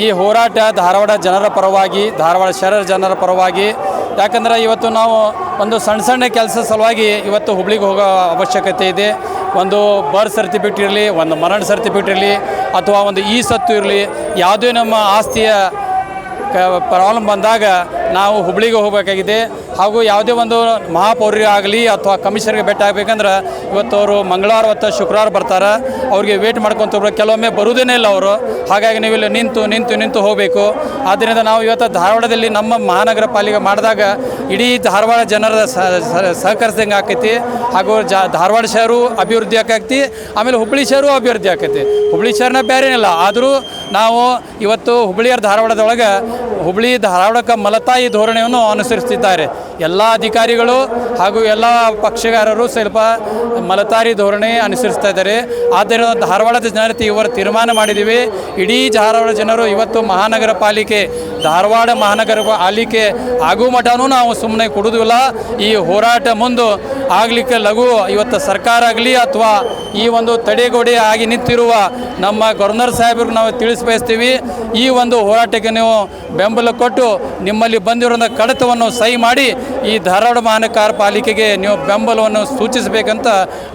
ಈ ಹೋರಾಟ ಧಾರವಾಡ ಜನರ ಪರವಾಗಿ, ಧಾರವಾಡ ಶಹರ ಜನರ ಪರವಾಗಿ. ಯಾಕಂದರೆ ಇವತ್ತು ನಾವು ಒಂದು ಸಣ್ಣ ಕೆಲಸ ಸಲುವಾಗಿ ಇವತ್ತು ಹುಬ್ಳಿಗೆ ಹೋಗೋ ಅವಶ್ಯಕತೆ ಇದೆ. ಒಂದು ಬರ್ತ್ ಸರ್ಟಿಫಿಕೇಟ್ ಇರಲಿ, ಒಂದು ಮರಣ ಸರ್ಟಿಫಿಕೇಟ್ ಇರಲಿ, ಅಥವಾ ಒಂದು ಸತ್ತು ಇರಲಿ, ಯಾವುದೇ ನಮ್ಮ ಆಸ್ತಿಯ ಪ್ರಾಬ್ಲಮ್ ಬಂದಾಗ ನಾವು ಹುಬ್ಳಿಗೆ ಹೋಗಬೇಕಾಗಿದೆ. ಹಾಗೂ ಯಾವುದೇ ಒಂದು ಮಹಾಪೌರ್ಯ ಆಗಲಿ ಅಥವಾ ಕಮಿಷನರ್ಗೆ ಭೇಟಿ ಆಗಬೇಕಂದ್ರೆ ಇವತ್ತು ಅವರು ಮಂಗಳವಾರ ಮತ್ತು ಶುಕ್ರವಾರ ಬರ್ತಾರೆ. ಅವ್ರಿಗೆ ವೇಟ್ ಮಾಡ್ಕೊತ ಹೋಗ್ಬೇಕು, ಕೆಲವೊಮ್ಮೆ ಬರುವುದೇ ಇಲ್ಲ ಅವರು. ಹಾಗಾಗಿ ನೀವು ಇಲ್ಲಿ ನಿಂತು ಹೋಗಬೇಕು. ಆದ್ದರಿಂದ ನಾವು ಇವತ್ತು ಧಾರವಾಡದಲ್ಲಿ ನಮ್ಮ ಮಹಾನಗರ ಪಾಲಿಕೆ ಮಾಡಿದಾಗ ಇಡೀ ಧಾರವಾಡ ಜನರ ಸಹಕರಿಸಿದಂಗೆ ಆಕೈತಿ. ಹಾಗೂ ಧಾರವಾಡ ಶಹರು ಅಭಿವೃದ್ಧಿ ಆಕೈತಿ, ಆಮೇಲೆ ಹುಬ್ಳಿ ಶಹರು ಅಭಿವೃದ್ಧಿ ಆಕೈತಿ. ಹುಬ್ಳಿ ಶಹರನ ಬೇರೆನಿಲ್ಲ, ಆದರೂ ನಾವು ಇವತ್ತು ಹುಬ್ಳಿಯರ ಧಾರವಾಡದೊಳಗೆ ಧಾರವಾಡಕ್ಕೆ ಮಲತಾಯಿ ಧೋರಣೆಯನ್ನು ಅನುಸರಿಸುತ್ತಿದ್ದಾರೆ. ಎಲ್ಲ ಅಧಿಕಾರಿಗಳು ಹಾಗೂ ಎಲ್ಲ ಪಕ್ಷಗಾರರು ಸ್ವಲ್ಪ ಮಲತಾಯಿ ಧೋರಣೆ ಅನುಸರಿಸ್ತಾ ಇದ್ದಾರೆ. ಆದ್ದರಿಂದ ಧಾರವಾಡದ ಜನತೆ ಇವರು ತೀರ್ಮಾನ ಮಾಡಿದ್ದೀವಿ, ಇಡೀ ಧಾರವಾಡ ಜನರು ಇವತ್ತು ಧಾರವಾಡ ಮಹಾನಗರ ಪಾಲಿಕೆ ಆಗೋ ಮಠನೂ ನಾವು ಸುಮ್ಮನೆ ಕೊಡುವುದಿಲ್ಲ. ಈ ಹೋರಾಟ ಮುಂದೆ ಆಗಲಿಕ್ಕೆ ಲಘು ಇವತ್ತು ಸರ್ಕಾರ ಆಗಲಿ ಅಥವಾ ಈ ಒಂದು ತಡೆಗೋಡೆ ಆಗಿ ನಿಂತಿರುವ ನಮ್ಮ ಗವರ್ನರ್ ಸಾಹೇಬ್ರಿಗೆ ನಾವು ತಿಳಿಸ್ಬಯಸ್ತೀವಿ. ಈ ಒಂದು ಹೋರಾಟಕ್ಕೆ ನೀವು ಬೆಂಬಲ ಕೊಟ್ಟು ನಿಮ್ಮಲ್ಲಿ ಬಂದಿರೋ ಕಡತವನ್ನು ಸಹಿ ಮಾಡಿ ಈ ಧಾರವಾಡ ಮಹಾನಗರ ಪಾಲಿಕೆಗೆ ನೀವು ಬೆಂಬಲವನ್ನು ಸೂಚಿಸಬೇಕಂತ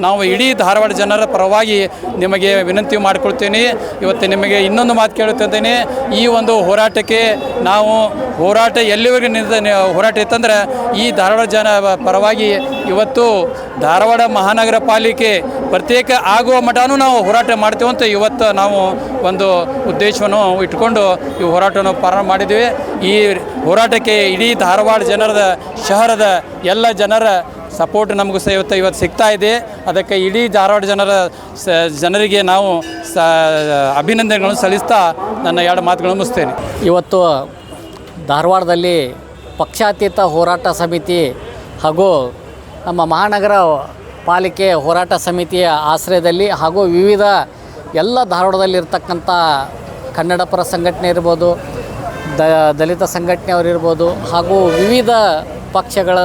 ನಾವು ಇಡೀ ಧಾರವಾಡ ಜನರ ಪರವಾಗಿ ನಿಮಗೆ ವಿನಂತಿ ಮಾಡಿಕೊಳ್ತೀನಿ. ಇವತ್ತು ನಿಮಗೆ ಇನ್ನೊಂದು ಮಾತು ಕೇಳುತ್ತಿದ್ದೇನೆ, ಈ ಒಂದು ಹೋರಾಟಕ್ಕೆ ನಾವು ಹೋರಾಟ ಎಲ್ಲಿವರೆಗೆ ಹೋರಾಟ ಇತ್ತಂದ್ರೆ ಈ ಧಾರವಾಡ ಜನ ಪರವಾಗಿ ಇವತ್ತು ಧಾರವಾಡ ಮಹಾನಗರ ಪಾಲಿಕೆ ಪ್ರತ್ಯೇಕ ಆಗುವ ಮಠನೂ ನಾವು ಹೋರಾಟ ಮಾಡ್ತೀವಿ ಅಂತ ಇವತ್ತು ನಾವು ಒಂದು ಉದ್ದೇಶವನ್ನು ಇಟ್ಕೊಂಡು ಈ ಹೋರಾಟವನ್ನು ಪ್ರಾರಂಭ ಮಾಡಿದ್ದೀವಿ. ಈ ಹೋರಾಟಕ್ಕೆ ಇಡೀ ಧಾರವಾಡ ಶಹರದ ಎಲ್ಲ ಜನರ ಸಪೋರ್ಟ್ ನಮಗೂ ಇವತ್ತು ಸಿಗ್ತಾ ಇದೆ. ಅದಕ್ಕೆ ಇಡೀ ಧಾರವಾಡ ಜನರಿಗೆ ನಾವು ಅಭಿನಂದನೆಗಳನ್ನು ಸಲ್ಲಿಸ್ತಾ ನನ್ನ 2 ಮಾತುಗಳನ್ನು ಮುಗಿಸ್ತೇನೆ. ಇವತ್ತು ಧಾರವಾಡದಲ್ಲಿ ಪಕ್ಷಾತೀತ ಹೋರಾಟ ಸಮಿತಿ ಹಾಗೂ ನಮ್ಮ ಮಹಾನಗರ ಪಾಲಿಕೆ ಹೋರಾಟ ಸಮಿತಿಯ ಆಶ್ರಯದಲ್ಲಿ ಹಾಗೂ ವಿವಿಧ ಎಲ್ಲ ಧಾರವಾಡದಲ್ಲಿರ್ತಕ್ಕಂಥ ಕನ್ನಡಪರ ಸಂಘಟನೆ ಇರ್ಬೋದು, ದಲಿತ ಸಂಘಟನೆಯವರಿರ್ಬೋದು, ಹಾಗೂ ವಿವಿಧ ಪಕ್ಷಗಳ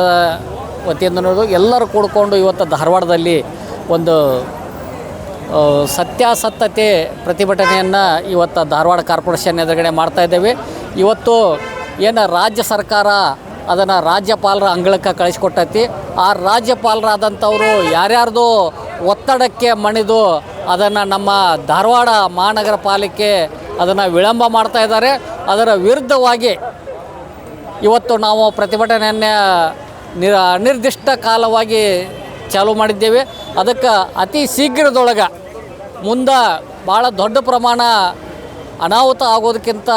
ವತಿಯಿಂದ ಎಲ್ಲರೂ ಕೂಡಿಕೊಂಡು ಇವತ್ತು ಧಾರವಾಡದಲ್ಲಿ ಒಂದು ಸತ್ಯಾಸತ್ಯತೆ ಪ್ರತಿಭಟನೆಯನ್ನು ಇವತ್ತು ಧಾರವಾಡ ಕಾರ್ಪೊರೇಷನ್ ಎದುರುಗಡೆ ಮಾಡ್ತಾಯಿದ್ದೇವೆ. ಇವತ್ತು ಏನು ರಾಜ್ಯ ಸರ್ಕಾರ ಅದನ್ನು ರಾಜ್ಯಪಾಲರ ಅಂಗಳಕ್ಕೆ ಕಳಿಸ್ಕೊಟ್ಟೈತಿ. ಆ ರಾಜ್ಯಪಾಲರಾದಂಥವರು ಯಾರ್ಯಾರ್ದು ಒತ್ತಡಕ್ಕೆ ಮಣಿದು ಅದನ್ನು ನಮ್ಮ ಧಾರವಾಡ ಮಹಾನಗರ ಪಾಲಿಕೆ ಅದನ್ನು ವಿಳಂಬ ಮಾಡ್ತಾ ಇದ್ದಾರೆ. ಅದರ ವಿರುದ್ಧವಾಗಿ ಇವತ್ತು ನಾವು ಪ್ರತಿಭಟನೆಯನ್ನು ಅನಿರ್ದಿಷ್ಟ ಕಾಲವಾಗಿ ಚಾಲೂ ಮಾಡಿದ್ದೇವೆ. ಅದಕ್ಕೆ ಅತಿ ಶೀಘ್ರದೊಳಗೆ ಮುಂದೆ ಭಾಳ ದೊಡ್ಡ ಪ್ರಮಾಣ ಅನಾಹುತ ಆಗೋದಕ್ಕಿಂತ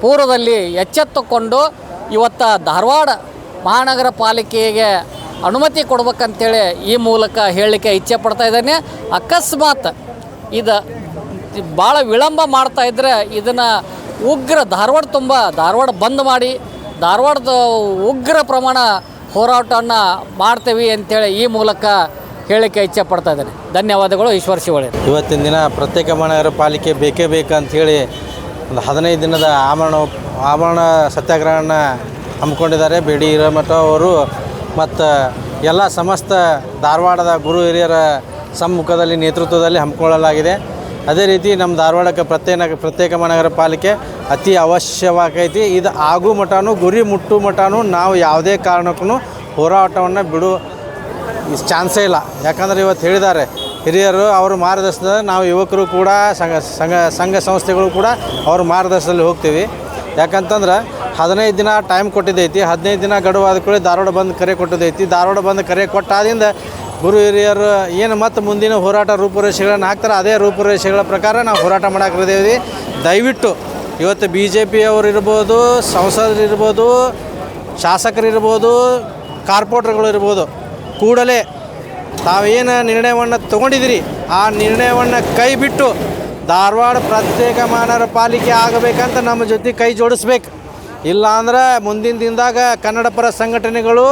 ಪೂರ್ವದಲ್ಲಿ ಎಚ್ಚೆತ್ತುಕೊಂಡು ಇವತ್ತು ಧಾರವಾಡ ಮಹಾನಗರ ಪಾಲಿಕೆಗೆ ಅನುಮತಿ ಕೊಡ್ಬೇಕಂತೇಳಿ ಈ ಮೂಲಕ ಹೇಳಲಿಕ್ಕೆ ಇಚ್ಛೆ ಪಡ್ತಾ ಇದ್ದೇನೆ. ಅಕಸ್ಮಾತ್ ಇದು ಭಾಳ ವಿಳಂಬ ಮಾಡ್ತಾಯಿದ್ರೆ ಇದನ್ನು ಧಾರವಾಡ ಬಂದ್ ಮಾಡಿ ಧಾರವಾಡದ ಉಗ್ರ ಪ್ರಮಾಣ ಹೋರಾಟವನ್ನು ಮಾಡ್ತೇವೆ ಅಂತೇಳಿ ಈ ಮೂಲಕ ಹೇಳಲಿಕ್ಕೆ ಇಚ್ಛೆ ಪಡ್ತಾ ಇದ್ದೇನೆ. ಧನ್ಯವಾದಗಳು. ಈಶ್ವರ್ ಶಿವಳ್ಳಿ. ಇವತ್ತಿನ ದಿನ ಪ್ರತ್ಯೇಕ ಮಹಾನಗರ ಪಾಲಿಕೆ ಬೇಕೇ ಬೇಕಂಥೇಳಿ ಒಂದು 15 ದಿನದ ಆಮರಣ ಸತ್ಯಾಗ್ರಹನ ಹಮ್ಮಿಕೊಂಡಿದ್ದಾರೆ ಬೇಡಿ ಹಿರೇಮಠ ಅವರು ಮತ್ತು ಎಲ್ಲ ಸಮಸ್ತ ಧಾರವಾಡದ ಗುರು ಹಿರಿಯರ ಸಮ್ಮುಖದಲ್ಲಿ ನೇತೃತ್ವದಲ್ಲಿ ಹಮ್ಮಿಕೊಳ್ಳಲಾಗಿದೆ. ಅದೇ ರೀತಿ ನಮ್ಮ ಧಾರವಾಡಕ್ಕೆ ಪ್ರತ್ಯೇಕ ಮಹಾನಗರ ಪಾಲಿಕೆ ಅತಿ ಅವಶ್ಯವಾಗೈತಿ. ಇದು ಆಗು ಮಠನೂ ಗುರಿ ಮುಟ್ಟು ಮಠನೂ ನಾವು ಯಾವುದೇ ಕಾರಣಕ್ಕೂ ಹೋರಾಟವನ್ನು ಬಿಡು ಚಾನ್ಸೇ ಇಲ್ಲ. ಯಾಕಂದರೆ ಇವತ್ತು ಹೇಳಿದ್ದಾರೆ ಹಿರಿಯರು, ಅವ್ರ ಮಾರ್ಗದರ್ಶನದಲ್ಲಿ ನಾವು ಯುವಕರು ಕೂಡ ಸಂಘ ಸಂಸ್ಥೆಗಳು ಕೂಡ ಅವ್ರ ಮಾರ್ಗದರ್ಶನದಲ್ಲಿ ಹೋಗ್ತೀವಿ. ಯಾಕಂತಂದ್ರೆ 15 ದಿನ ಟೈಮ್ ಕೊಟ್ಟಿದ್ದೈತಿ. 15 ದಿನ ಗಡುವಾದ ಕೂಡ ಧಾರವಾಡ ಬಂದು ಕರೆ ಕೊಟ್ಟಿದ್ದೈತಿ. ಧಾರವಾಡ ಬಂದು ಕರೆ ಕೊಟ್ಟಾದಿಂದ ಗುರು ಹಿರಿಯರು ಏನು ಮತ್ತು ಮುಂದಿನ ಹೋರಾಟ ರೂಪುರೇಷೆಗಳನ್ನು ಹಾಕ್ತಾರೆ ಅದೇ ರೂಪುರೇಷೆಗಳ ಪ್ರಕಾರ ನಾವು ಹೋರಾಟ ಮಾಡಾಕಿದ್ದೇವೆ. ದಯವಿಟ್ಟು ಇವತ್ತು BJP ಅವರು ಇರ್ಬೋದು, ಸಂಸದರಿರ್ಬೋದು, ಶಾಸಕರಿರ್ಬೋದು, ಕಾರ್ಪೊರೇಟರ್ಗಳು ಇರ್ಬೋದು, ಕೂಡಲೇ ತಾವೇನು ನಿರ್ಣಯವನ್ನು ತೊಗೊಂಡಿದ್ದೀರಿ ಆ ನಿರ್ಣಯವನ್ನು ಕೈ ಬಿಟ್ಟು ಧಾರವಾಡ ಪ್ರತ್ಯೇಕ ಮಹಾನಗರ ಪಾಲಿಕೆ ಆಗಬೇಕಂತ ನಮ್ಮ ಜೊತೆ ಕೈ ಜೋಡಿಸ್ಬೇಕು. ಇಲ್ಲಾಂದ್ರೆ ಮುಂದಿನ ದಿನದಾಗ ಕನ್ನಡ ಪರ ಸಂಘಟನೆಗಳು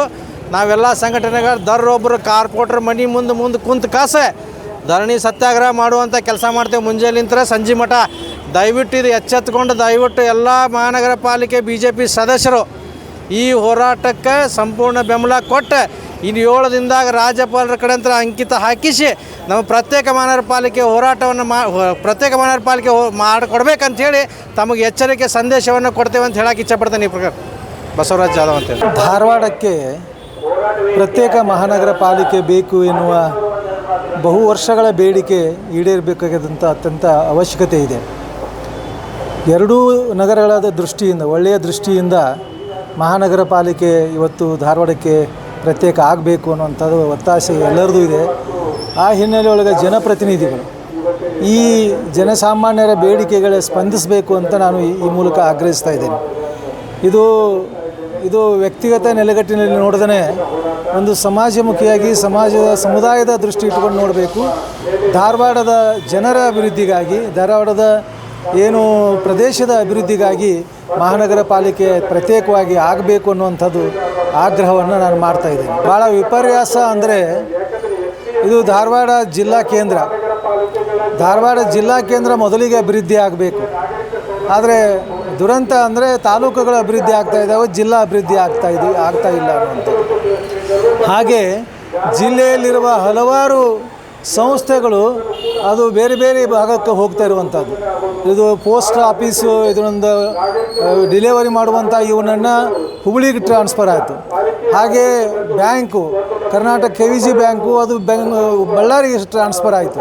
ನಾವೆಲ್ಲ ಸಂಘಟನೆಗಳು ದರ್ರೊಬ್ಬರು ಕಾರ್ಪೊರೇಟರ್ ಮನೆ ಮುಂದೆ ಕುಂತು ಕಾಸೆ ಧರಣಿ ಸತ್ಯಾಗ್ರಹ ಮಾಡುವಂಥ ಕೆಲಸ ಮಾಡ್ತೇವೆ ಮುಂಜಾನಿಂದ ಸಂಜೆ ಮಠ. ದಯವಿಟ್ಟು ಇದು ಎಚ್ಚೆತ್ತುಕೊಂಡು ದಯವಿಟ್ಟು ಎಲ್ಲ ಮಹಾನಗರ ಪಾಲಿಕೆ BJP ಸದಸ್ಯರು ಈ ಹೋರಾಟಕ್ಕೆ ಸಂಪೂರ್ಣ ಬೆಂಬಲ ಕೊಟ್ಟು ಇನ್ನು 7 ದಿನದಾಗ ರಾಜ್ಯಪಾಲರ ಕಡೆಂತರ ಅಂಕಿತ ಹಾಕಿಸಿ ನಮ್ಮ ಪ್ರತ್ಯೇಕ ಮಹಾನಗರ ಪಾಲಿಕೆ ಹೋರಾಟವನ್ನು ಪ್ರತ್ಯೇಕ ಮಹಾನಗರ ಪಾಲಿಕೆ ಮಾಡಿಕೊಡ್ಬೇಕಂಥೇಳಿ ತಮಗೆ ಎಚ್ಚರಿಕೆ ಸಂದೇಶವನ್ನು ಕೊಡ್ತೇವೆ ಅಂತ ಹೇಳಕ್ಕೆ ಇಚ್ಛಪಡ್ತೇನೆ. ಈ ಪ್ರಕಾರ ಬಸವರಾಜ್ ಜಾಧವ್ ಅಂತೇಳಿ. ಧಾರವಾಡಕ್ಕೆ ಪ್ರತ್ಯೇಕ ಮಹಾನಗರ ಪಾಲಿಕೆ ಬೇಕು ಎನ್ನುವ ಬಹು ವರ್ಷಗಳ ಬೇಡಿಕೆ ಈಡೇರಬೇಕಾದಂಥ ಅತ್ಯಂತ ಅವಶ್ಯಕತೆ ಇದೆ. ಎರಡೂ ನಗರಗಳಾದ ದೃಷ್ಟಿಯಿಂದ ಒಳ್ಳೆಯ ದೃಷ್ಟಿಯಿಂದ ಮಹಾನಗರ ಪಾಲಿಕೆ ಇವತ್ತು ಧಾರವಾಡಕ್ಕೆ ಪ್ರತ್ಯೇಕ ಆಗಬೇಕು ಅನ್ನುವಂಥದ್ದು ಒತ್ತಾಸೆ ಎಲ್ಲರದೂ ಇದೆ. ಆ ಹಿನ್ನೆಲೆಯೊಳಗೆ ಜನಪ್ರತಿನಿಧಿಗಳು ಈ ಜನಸಾಮಾನ್ಯರ ಬೇಡಿಕೆಗಳ ಸ್ಪಂದಿಸಬೇಕು ಅಂತ ನಾನು ಈ ಮೂಲಕ ಆಗ್ರಹಿಸ್ತಾ ಇದ್ದೇನೆ. ಇದು ವ್ಯಕ್ತಿಗತ ನೆಲೆಗಟ್ಟಿನಲ್ಲಿ ನೋಡಿದ್ರೆ ಒಂದು ಸಮಾಜಮುಖಿಯಾಗಿ ಸಮುದಾಯದ ದೃಷ್ಟಿ ಇಟ್ಕೊಂಡು ನೋಡಬೇಕು. ಧಾರವಾಡದ ಜನರ ಅಭಿವೃದ್ಧಿಗಾಗಿ, ಧಾರವಾಡದ ಏನು ಪ್ರದೇಶದ ಅಭಿವೃದ್ಧಿಗಾಗಿ ಮಹಾನಗರ ಪಾಲಿಕೆ ಪ್ರತ್ಯೇಕವಾಗಿ ಆಗಬೇಕು ಅನ್ನುವಂಥದ್ದು ಆಗ್ರಹವನ್ನು ನಾನು ಮಾಡ್ತಾಯಿದ್ದೇನೆ. ಭಾಳ ವಿಪರ್ಯಾಸ ಅಂದರೆ ಇದು ಧಾರವಾಡ ಜಿಲ್ಲಾ ಕೇಂದ್ರ. ಧಾರವಾಡ ಜಿಲ್ಲಾ ಕೇಂದ್ರ ಮೊದಲಿಗೆ ಅಭಿವೃದ್ಧಿ ಆಗಬೇಕು. ಆದರೆ ದುರಂತ ಅಂದರೆ ತಾಲೂಕುಗಳ ಅಭಿವೃದ್ಧಿ ಆಗ್ತಾ ಇದ್ದಾವೆ, ಜಿಲ್ಲಾ ಅಭಿವೃದ್ಧಿ ಆಗ್ತಾ ಇಲ್ಲ ಅನ್ನುವಂಥದ್ದು. ಹಾಗೆ ಜಿಲ್ಲೆಯಲ್ಲಿರುವ ಹಲವಾರು ಸಂಸ್ಥೆಗಳು ಅದು ಬೇರೆ ಬೇರೆ ಭಾಗಕ್ಕೆ ಹೋಗ್ತಾ ಇರುವಂಥದ್ದು. ಇದು ಪೋಸ್ಟ್ ಆಫೀಸು ಇದನ್ನೊಂದು ಡಿಲಿವರಿ ಮಾಡುವಂಥ ಇವನನ್ನು ಹುಬ್ಬಳ್ಳಿಗೆ ಟ್ರಾನ್ಸ್ಫರ್ ಆಯಿತು. ಹಾಗೆ ಬ್ಯಾಂಕು ಕರ್ನಾಟಕ KVG ಬ್ಯಾಂಕು ಅದು ಬಳ್ಳಾರಿಗೆ ಟ್ರಾನ್ಸ್ಫರ್ ಆಯಿತು.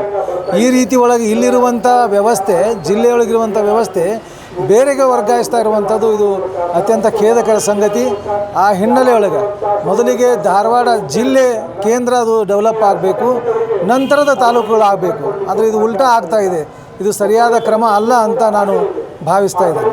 ಈ ರೀತಿ ಒಳಗೆ ಇಲ್ಲಿರುವಂಥ ವ್ಯವಸ್ಥೆ, ಜಿಲ್ಲೆಯೊಳಗಿರುವಂಥ ವ್ಯವಸ್ಥೆ ಬೇರೆಗೆ ವರ್ಗಾಯಿಸ್ತಾ ಇರುವಂಥದ್ದು ಇದು ಅತ್ಯಂತ ಖೇದಕರ ಸಂಗತಿ. ಆ ಹಿನ್ನೆಲೆಯೊಳಗೆ ಮೊದಲಿಗೆ ಧಾರವಾಡ ಜಿಲ್ಲೆ ಕೇಂದ್ರ ಅದು ಡೆವಲಪ್ ಆಗಬೇಕು, ನಂತರದ ತಾಲೂಕುಗಳು ಆಗಬೇಕು. ಆದರೆ ಇದು ಉಲ್ಟಾ ಆಗ್ತಾ ಇದೆ. ಇದು ಸರಿಯಾದ ಕ್ರಮ ಅಲ್ಲ ಅಂತ ನಾನು ಭಾವಿಸ್ತಾ ಇದ್ದೇನೆ.